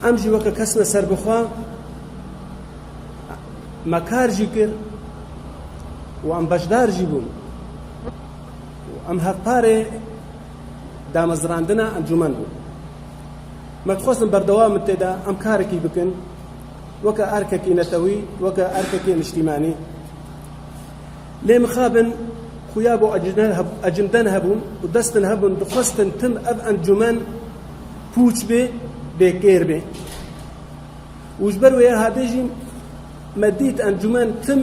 ئەمژی وەکە کەسنە سەربخوا مەکارژی کرد و ئەم بەشدارژی بوون ئەم هەفپارێ دامەزراندنە ئەنجومەن بوو مەتخۆستم بەردەوامت تێدا ئەم کارێکی بکەن وەکە ئەرکێکی نەتەوی وەکە ئەرکێکی نیشتیمانی لێ مخابن خویا بۆ ئەجندەن هەبوون و دەستن هەبوون دخواستن تم ئەv ئەنجومەن پوچ بێ بێکێر بێ وژبەر وەیە هادێژیم مەدیت ئەنجومەن تم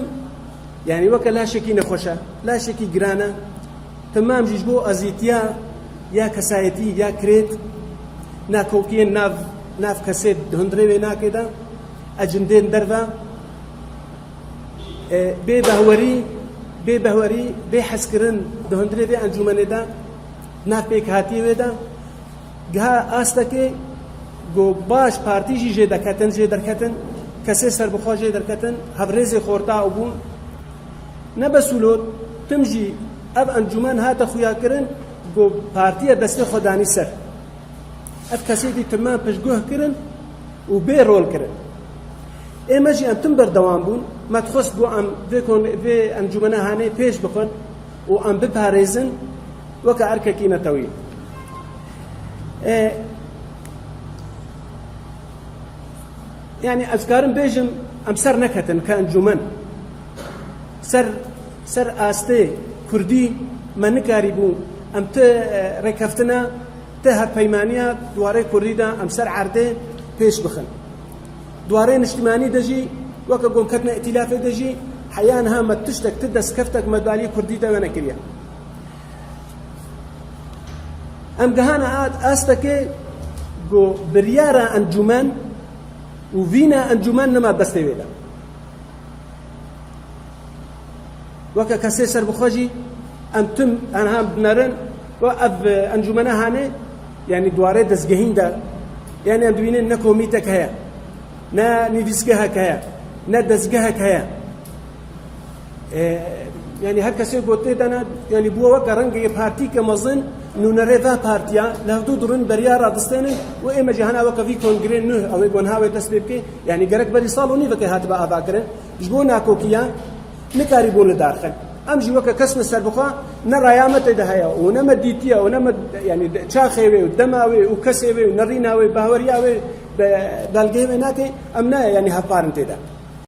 یعنی وەکە لاشێکی نەخۆشە لاشێکی گرانە تمامژیش بۆ ئەزیتیا یا کەسایەتی یا کرێت ناکۆکیێن ناف کەسێت هەندرێوێ ناکێدا ئەجندێن دەرڤە بێ بەهوەری بێ حەزکردن دهەندرێوێ ئەنجومەنێدا ناپێک هاتیێوێدا گها ئاستەکێ گۆ باش پارتیژی ژێ دەرکەتن کەسێ سەربخوا ژێ دەرکەتن هەڤرێزێ خۆرتاو بوون نەبەسولۆت تمژی ئەv ئەنجومەن هاتە خویاکردن گۆ پارتیە دەستێ خۆدانی سەر ئەv کەسێتی تمام پشتگوهکردن و بێ ڕۆڵکردن ئێمەژی ئەم تم بەردەوام بوون مەتخۆست بۆ ئەم vê ئەنجومەنە هانەی پێش بخۆن و ئەم بپارێزن وەکە ئەرکێکی نەتەوی یعنی ئەزکارم بێژم ئەم سەر نەکەتن کە ئەنجومەن سەر ئاستێ کوردی مە نکاری بوو ئەم تە ڕێکەفتنە تە هەرپەیمانیە دوارەی کوردیدا ئەم سەر عەردێ پێش بخن دوارەی نیشتیمانی دەژی وەکە گۆمکردنە ئیتیلافێ دەژی حەیان هەمە تشتێک تر دەستکەفتێک مەدوالی کوردی دەوێ نەکردە ئەم گەهانە ئاستەکێ گۆ بریارە ئەنجومەن و ڤینە ئەنجومەن نەما دەستێوێدا وەکە کەسێ سەربخۆژی ئەم تم ئەنها بنەرن و ئەv ئەنجومەنە هانێ یعنی دوارەی دەستگەهیندا یعنی ئەم دوینێن نە کۆمیتێک هەیە نە نیڤیسگەهەک هەیە نە دەستگەهەک هەیە یعنی هەر کەسێک بۆ تێدانا یعنی بووە وەکە ڕەنگە یە پارتیکە مەزن نونەڕێڤا پارتیا لە هەفتوو درن بەریا ڕادستێنن و ئێمەجی هەنا وەکە ڤی کۆنگرێن نوێ ئەوەی بۆن هاوێ دەست پێ بکەی یعنی گەرەک بەری ساڵ و نیڤەکەی هاتبە ئاڤاکردن ji بۆ ناکۆکیە نکاری بۆ لەدارخن ئەمژی وەکە کەسنە سەربخوا نە ڕایامەتێدا هەیە و نەمە دیتیە و نەمە یعنی چاخێوێ و دەماوێ و کەسێوێ و نەڕیناوێ باوەریاوێ بەڵگەیوێ ناکەی ئەم نایە یعنی هەپارن تێدا